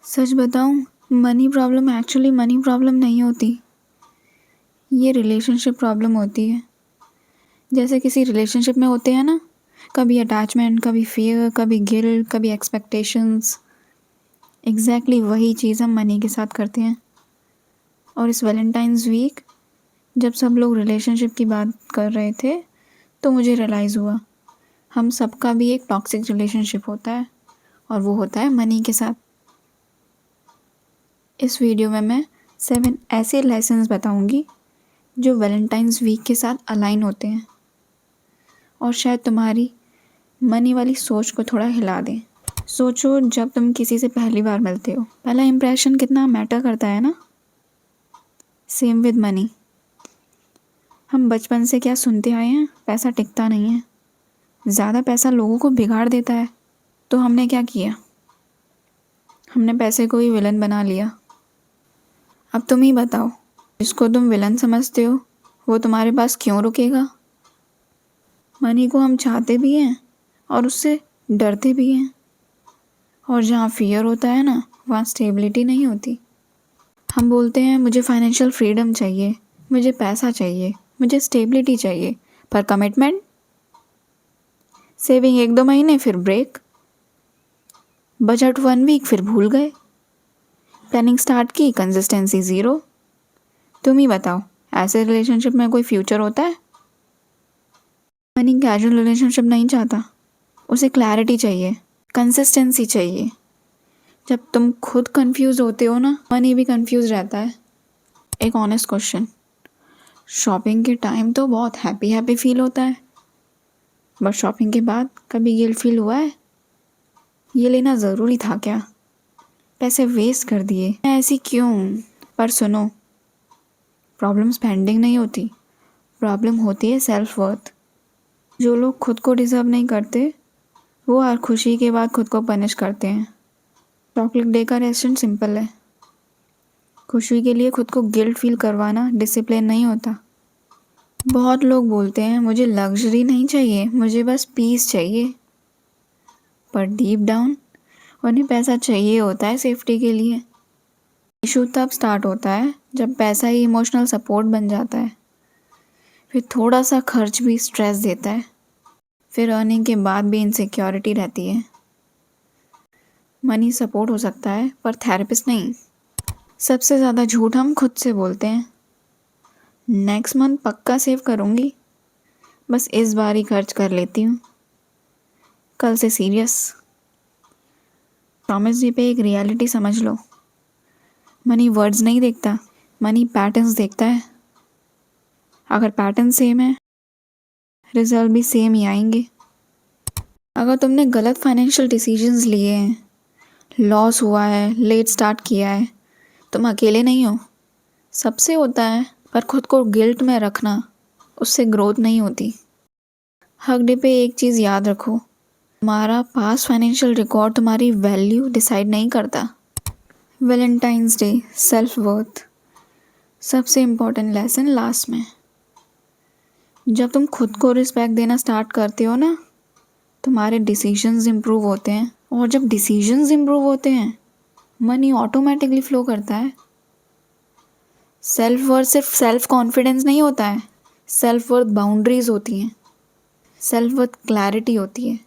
सच बताऊं, money problem actually money problem नहीं होती। ये रिलेशनशिप प्रॉब्लम होती है। जैसे किसी रिलेशनशिप में होते हैं ना, कभी अटैचमेंट, कभी फियर, कभी गिल्ट, कभी एक्सपेक्टेशंस। एग्जैक्टली वही चीज़ हम मनी के साथ करते हैं। और इस वैलेंटाइंस वीक जब सब लोग रिलेशनशिप की बात कर रहे थे तो मुझे रियलाइज़ हुआ हम सबका भी एक टॉक्सिक रिलेशनशिप होता है, और वो होता है मनी के साथ। इस वीडियो में मैं 7 ऐसे लेसन्स बताऊंगी जो वैलेंटाइंस वीक के साथ अलाइन होते हैं और शायद तुम्हारी मनी वाली सोच को थोड़ा हिला दें। सोचो, जब तुम किसी से पहली बार मिलते हो, पहला इंप्रेशन कितना मैटर करता है ना। Same with money. हम बचपन से क्या सुनते आए हैं, पैसा टिकता नहीं है, ज़्यादा पैसा लोगों को बिगाड़ देता है। तो हमने क्या किया, हमने पैसे को ही विलन बना लिया। अब तुम ही बताओ, जिसको तुम विलन समझते हो वो तुम्हारे पास क्यों रुकेगा। मनी को हम चाहते भी हैं और उससे डरते भी हैं, और जहाँ फियर होता है ना, वहाँ स्टेबिलिटी नहीं होती। हम बोलते हैं मुझे फाइनेंशियल फ्रीडम चाहिए, मुझे पैसा चाहिए, मुझे स्टेबिलिटी चाहिए, पर कमिटमेंट, सेविंग 1-2 महीने फिर ब्रेक, बजट 1 वीक फिर भूल गए, प्लानिंग स्टार्ट की, कंसिस्टेंसी ज़ीरो। तुम ही बताओ, ऐसे रिलेशनशिप में कोई फ्यूचर होता है। मनी कैजुअल रिलेशनशिप नहीं चाहता, उसे क्लैरिटी चाहिए, कंसिस्टेंसी चाहिए। जब तुम खुद कंफ्यूज होते हो ना, मनी भी कंफ्यूज रहता है। एक ऑनेस्ट क्वेश्चन, शॉपिंग के टाइम तो बहुत हैप्पी हैप्पी फील होता है, बट शॉपिंग के बाद कभी गिल्ट फील हुआ है, ये लेना ज़रूरी था क्या, पैसे वेस्ट कर दिए, ऐसी क्यों। पर सुनो, प्रॉब्लम स्पेंडिंग नहीं होती, प्रॉब्लम होती है सेल्फ वर्थ। जो लोग खुद को डिज़र्व नहीं करते वो हर खुशी के बाद खुद को पनिश करते हैं। चॉकलेट डे का रेशन सिंपल है, खुशी के लिए खुद को गिल्ट फील करवाना डिसिप्लिन नहीं होता। बहुत लोग बोलते हैं मुझे लग्जरी नहीं चाहिए, मुझे बस पीस चाहिए, पर डीप डाउन उन्हें पैसा चाहिए होता है सेफ्टी के लिए। इशू तब स्टार्ट होता है जब पैसा ही इमोशनल सपोर्ट बन जाता है, फिर थोड़ा सा खर्च भी स्ट्रेस देता है, फिर अर्निंग के बाद भी इनसिक्योरिटी रहती है। मनी सपोर्ट हो सकता है पर थेरेपिस्ट नहीं। सबसे ज़्यादा झूठ हम खुद से बोलते हैं, नेक्स्ट मंथ पक्का सेव करूँगी, बस इस बार ही खर्च कर लेती हूँ, कल से सीरियस। प्रॉमिस जी पे एक रियलिटी समझ लो, मनी वर्ड्स नहीं देखता, मनी पैटर्न्स देखता है। अगर पैटर्न सेम है, रिजल्ट भी सेम ही आएंगे। अगर तुमने गलत फाइनेंशियल डिसीजंस लिए हैं, लॉस हुआ है, लेट स्टार्ट किया है, तुम अकेले नहीं हो, सबसे होता है। पर खुद को गिल्ट में रखना, उससे ग्रोथ नहीं होती। हक डे पे एक चीज़ याद रखो, तुम्हारा पास्ट फाइनेंशियल रिकॉर्ड तुम्हारी वैल्यू डिसाइड नहीं करता। वैलेंटाइंस डे, सेल्फ वर्थ, सबसे इम्पोर्टेंट लेसन लास्ट में। जब तुम खुद को रिस्पेक्ट देना स्टार्ट करते हो ना, तुम्हारे डिसीजंस इम्प्रूव होते हैं, और जब डिसीजंस इम्प्रूव होते हैं, मनी ऑटोमेटिकली फ्लो करता है। सेल्फ वर्थ सिर्फ सेल्फ कॉन्फिडेंस नहीं होता है, सेल्फ वर्थ बाउंड्रीज होती हैं, सेल्फ वर्थ क्लैरिटी होती है।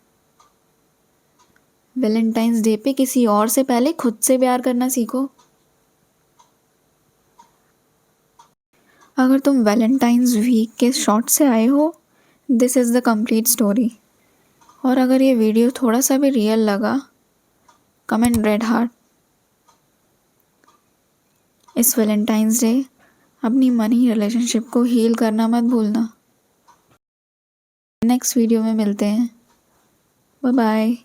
वैलेंटाइंस डे पे किसी और से पहले खुद से प्यार करना सीखो। अगर तुम वैलेंटाइंस वीक के शॉर्ट से आए हो, this is the complete story. और अगर ये वीडियो थोड़ा सा भी रियल लगा, कमेंट रेड हार्ट। इस वैलेंटाइंस डे अपनी मनी रिलेशनशिप को हील करना मत भूलना। नेक्स्ट वीडियो में मिलते हैं, बाय बाय।